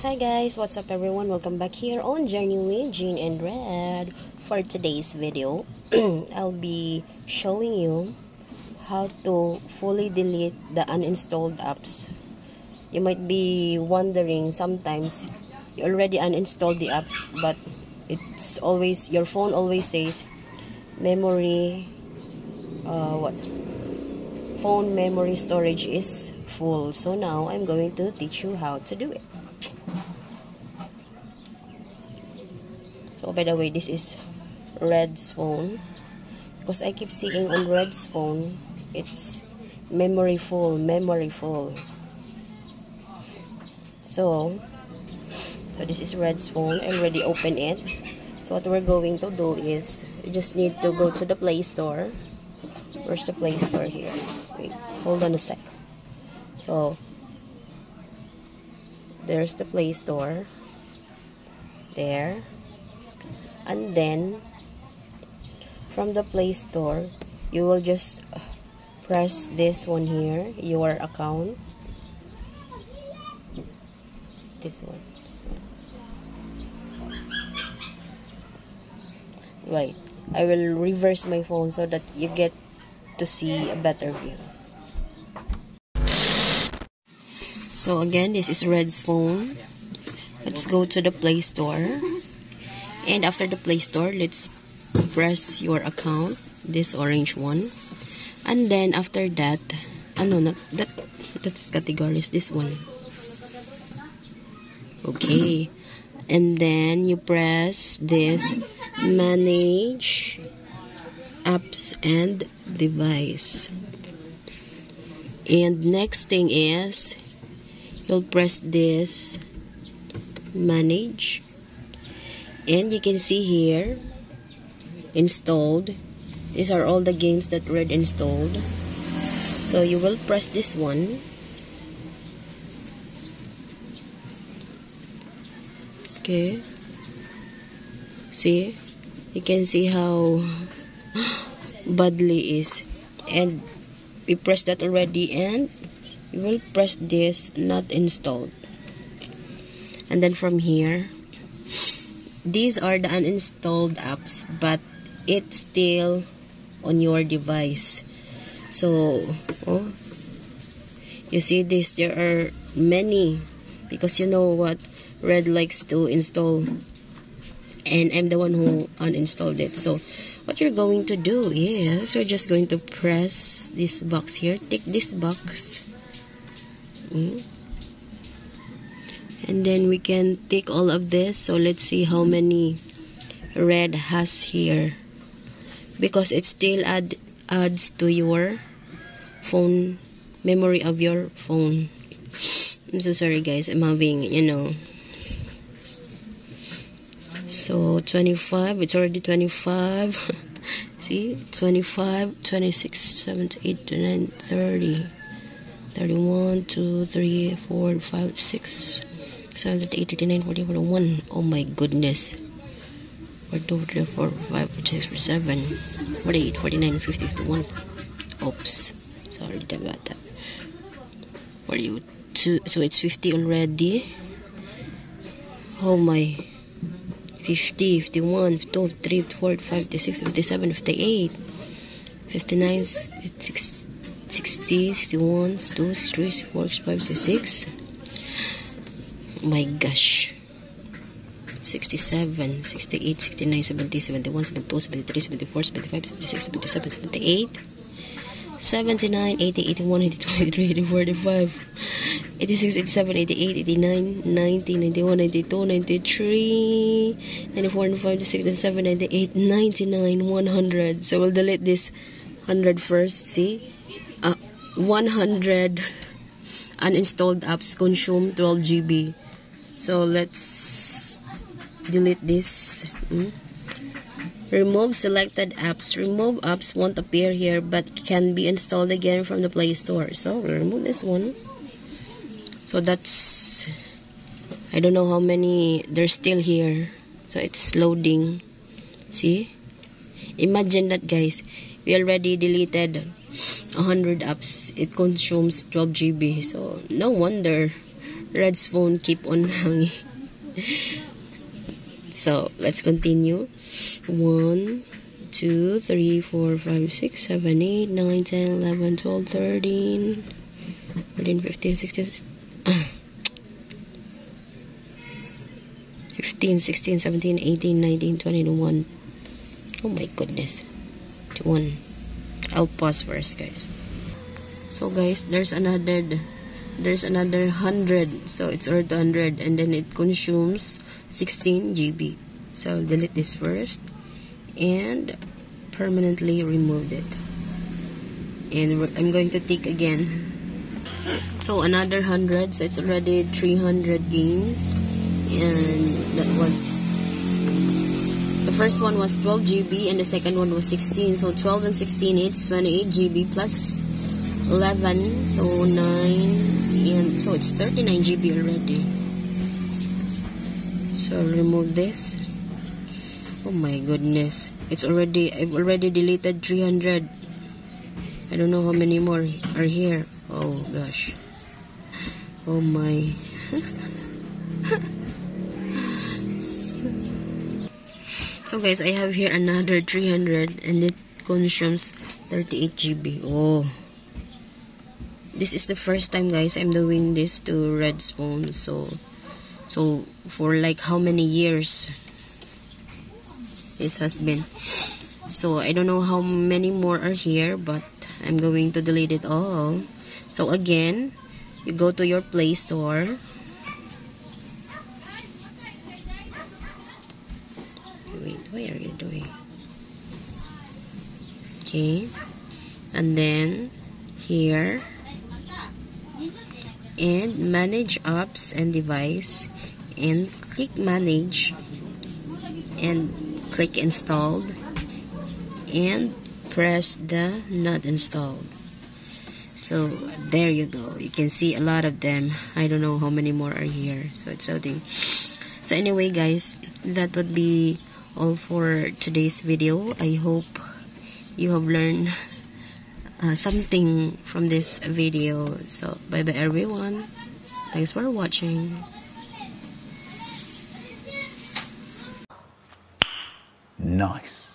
Hi guys, what's up everyone? Welcome back here on Journey with Jean and Red. For today's video, I'll be showing you how to fully delete the uninstalled apps. You might be wondering sometimes you already uninstalled the apps, but it's always, your phone always says memory, phone memory storage is full. So now I'm going to teach you how to do it. So by the way, this is Red's phone, because I keep seeing on Red's phone it's memory full. So this is Red's phone. I already opened it. So what we're going to do is you just need to go to the Play Store. Where's the Play Store here? Wait, hold on a sec. So there's the Play Store there, and then from the Play Store you will just press this one here, your account, this one. Right, I will reverse my phone so that you get to see a better view. So again, this is Red's phone. Let's go to the Play Store, and after the Play Store, let's press your account, this orange one, and then after that, that's categories, this one. Okay, and then you press this manage apps and device, and next thing is you'll press this manage, and you can see here installed. These are all the games that Red installed. So you will press this one. Okay, see, you can see how badly is, and we pressed that already, and you will press this not installed, and then from here, these are the uninstalled apps, but it's still on your device. So you see this, there are many, because you know what Red likes to install, and I'm the one who uninstalled it. So what you're going to do is you're just going to press this box here, tick this box, and then we can tick all of this. So let's see how many Red has here, because it still adds to your phone memory of your phone. I'm so sorry guys, I'm having, so 25, it's already 25. See, 25, 26, 28, 29, 30, 31, 2, 3, 4, 5, 6, 7, 8, 39, 40, 41. Oh my goodness. 42, 44, 45, 46, 47, 48, 49, 50, 51. Oops, sorry about that. 42, so it's 50 already. Oh my. 50, 51, 52, 53, 54, 56, 57, 58, 59, 60, 61, 62, 63, 64, 65, 66. Oh my gosh. 67, 68, 69, 70, 71, 72, 73, 74, 75, 76, 77, 78, 79, 80, 81, 82, 83, 84, 85, 86, 87, 88, 89, 90, 91, 92, 93, 94, 95, 96, 97, 98, 99, 100. So we'll delete this 100 first. See? 100 uninstalled apps consume 12 GB. So let's delete this. Remove selected apps. Remove apps won't appear here but can be installed again from the Play Store. So we'll remove this one. So that's, I don't know how many, they're still here. So it's loading. See? Imagine that guys. We already deleted 100 apps. It consumes 12 GB. So no wonder Red's phone keep on hanging. So let's continue. 1, 2, 3, 4, 5, 6, 7, 8, 9, 10, 11, 12, 13, 14, 15, 16, 15, 16, 17, 18, 19, 20, 21. Oh my goodness. 1. I'll pause first, guys. So guys, there's another 100. So it's already 200, and then it consumes 16 GB. So I'll delete this first and permanently remove it. And I'm going to tick again. So another 100. So it's already 300 games. And that was, the first one was 12 GB and the second one was 16. So 12 and 16, it's 28 GB plus 11, so 9, and so it's 39 GB already. So I'll remove this. Oh my goodness, I've already deleted 300. I don't know how many more are here. Oh gosh, oh my. So guys, I have here another 300 and it consumes 38 GB. Oh, this is the first time, guys, I'm doing this to Red's phone. So for like how many years this has been. So I don't know how many more are here, but I'm going to delete it all. So again, you go to your Play Store. Wait, what are you doing? Okay, and then here, and manage apps and device, and click manage and click installed, and press the not installed. So there you go, you can see a lot of them. I don't know how many more are here, so it's something. So anyway, guys, that would be all for today's video. I hope you have learned something from this video. So bye bye everyone, thanks for watching. Nice.